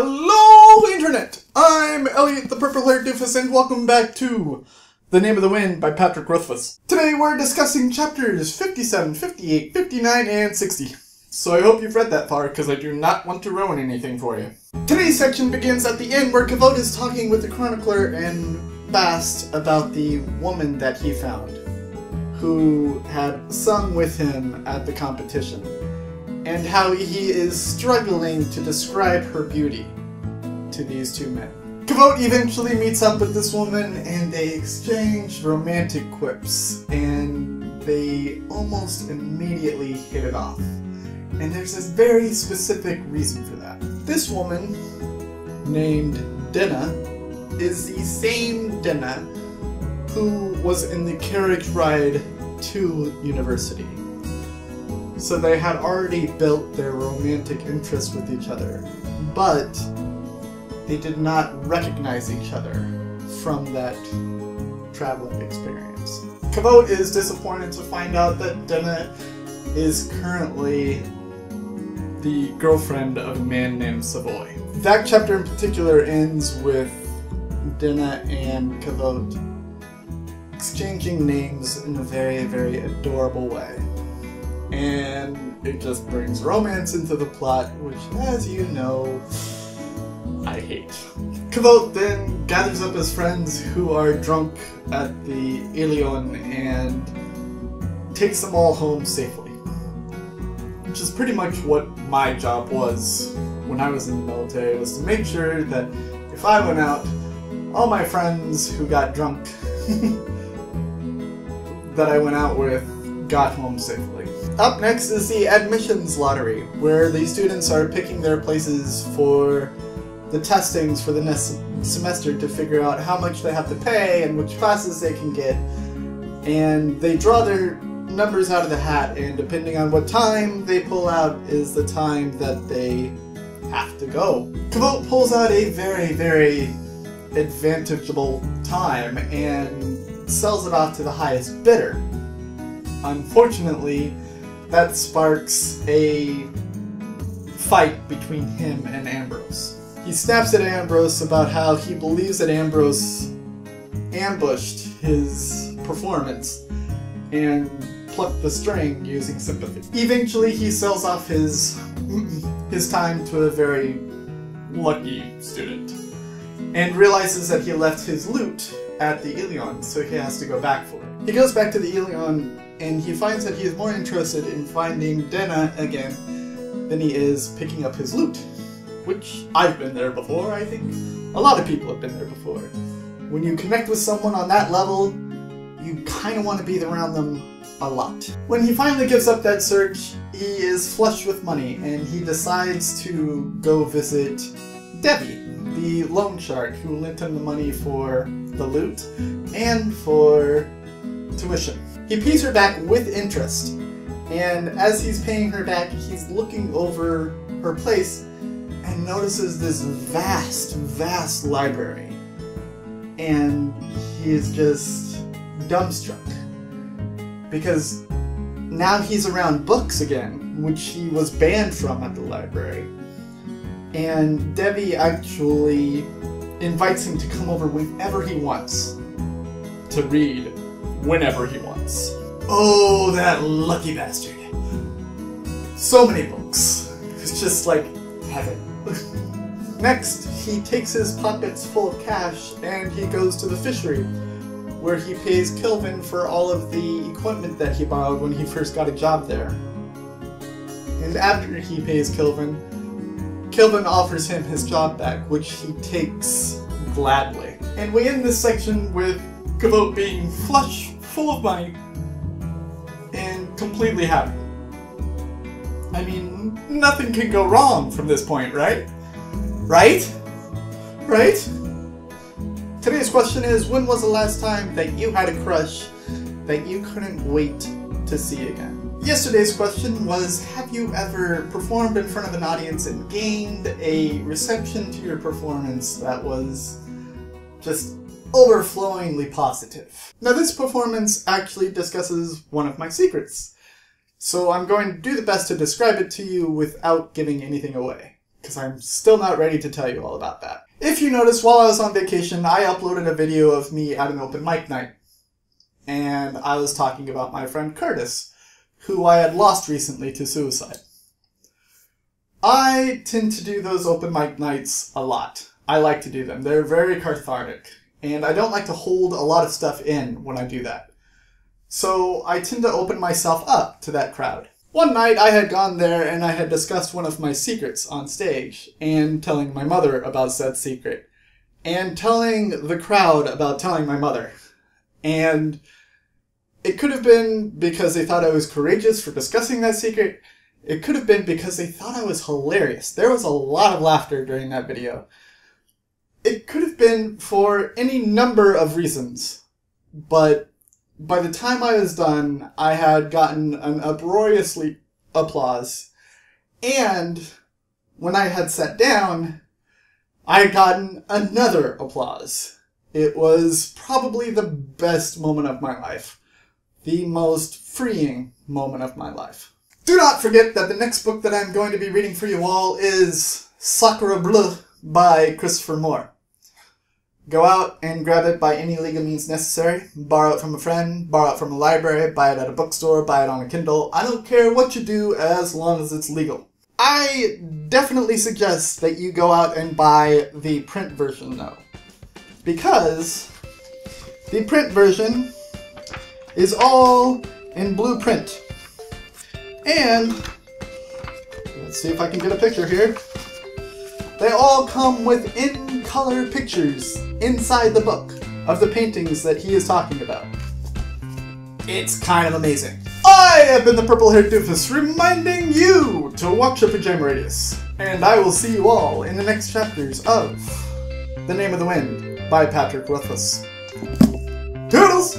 Hello, Internet! I'm Elliot the Purple-Haired Doofus, and welcome back to The Name of the Wind by Patrick Rothfuss. Today we're discussing chapters 57, 58, 59, and 60. So I hope you've read that far, because I do not want to ruin anything for you. Today's section begins at the end where Kvothe is talking with the chronicler and Bast about the woman that he found, who had sung with him at the competition, and how he is struggling to describe her beauty to these two men. Kvothe eventually meets up with this woman and they exchange romantic quips, and they almost immediately hit it off. And there's this very specific reason for that. This woman, named Denna, is the same Denna who was in the carriage ride to university. So they had already built their romantic interest with each other, but they did not recognize each other from that traveling experience. Kvothe is disappointed to find out that Denna is currently the girlfriend of a man named Savoy. That chapter in particular ends with Denna and Kvothe exchanging names in a very, very adorable way. And it just brings romance into the plot, which, as you know, I hate. Kvothe then gathers up his friends who are drunk at the Ilion and takes them all home safely. Which is pretty much what my job was when I was in the military, was to make sure that if I went out, all my friends who got drunk that I went out with got home safely. Up next is the admissions lottery, where the students are picking their places for the testings for the next semester to figure out how much they have to pay and which classes they can get. And they draw their numbers out of the hat, and depending on what time they pull out is the time that they have to go. Kvothe pulls out a very, very advantageable time and sells it off to the highest bidder. Unfortunately, that sparks a fight between him and Ambrose. He snaps at Ambrose about how he believes that Ambrose ambushed his performance and plucked the string using sympathy. Eventually, he sells off his time to a very lucky student and realizes that he left his loot at the Ilion, so he has to go back for it. He goes back to the Ilion and he finds that he is more interested in finding Denna again than he is picking up his loot. Which, I've been there before, I think. A lot of people have been there before. When you connect with someone on that level, you kind of want to be around them a lot. When he finally gives up that search, he is flush with money, and he decides to go visit Debbie, the loan shark who lent him the money for the loot and for tuition. He pays her back with interest, and as he's paying her back, he's looking over her place and notices this vast, vast library. And he is just dumbstruck, because now he's around books again, which he was banned from at the library. And Debbie actually invites him to come over whenever he wants to read whenever he wants. Oh, that lucky bastard. So many books. It's just like heaven. Next, he takes his pockets full of cash and he goes to the fishery, where he pays Kilvin for all of the equipment that he borrowed when he first got a job there. And after he pays Kilvin, Kilvin offers him his job back, which he takes gladly. And we end this section with Kvothe being flush, full of money, and completely happy. I mean, nothing can go wrong from this point, right? Right? Right? Today's question is, when was the last time that you had a crush that you couldn't wait to see again? Yesterday's question was, have you ever performed in front of an audience and gained a reception to your performance that was just overflowingly positive? Now, this performance actually discusses one of my secrets, so I'm going to do the best to describe it to you without giving anything away. because I'm still not ready to tell you all about that. If you noticed, while I was on vacation, I uploaded a video of me at an open mic night. And I was talking about my friend Curtis, who I had lost recently to suicide. I tend to do those open mic nights a lot. I like to do them. They're very cathartic. And I don't like to hold a lot of stuff in when I do that. So I tend to open myself up to that crowd. One night I had gone there and I had discussed one of my secrets on stage, and telling my mother about said secret, and telling the crowd about telling my mother. And it could have been because they thought I was courageous for discussing that secret. It could have been because they thought I was hilarious. There was a lot of laughter during that video. It could have been for any number of reasons, but by the time I was done, I had gotten an uproarious applause, and when I had sat down, I had gotten another applause. It was probably the best moment of my life. The most freeing moment of my life. Do not forget that the next book that I'm going to be reading for you all is Sacre Bleu by Christopher Moore. Go out and grab it by any legal means necessary. Borrow it from a friend, borrow it from a library, buy it at a bookstore, buy it on a Kindle. I don't care what you do as long as it's legal. I definitely suggest that you go out and buy the print version though, because the print version is all in blue print. And let's see if I can get a picture here. They all come with in-color pictures inside the book of the paintings that he is talking about. It's kind of amazing. I have been the Purple-Haired Doofus, reminding you to watch your Pajama Radius. And I will see you all in the next chapters of The Name of the Wind by Patrick Rothfuss. Toodles!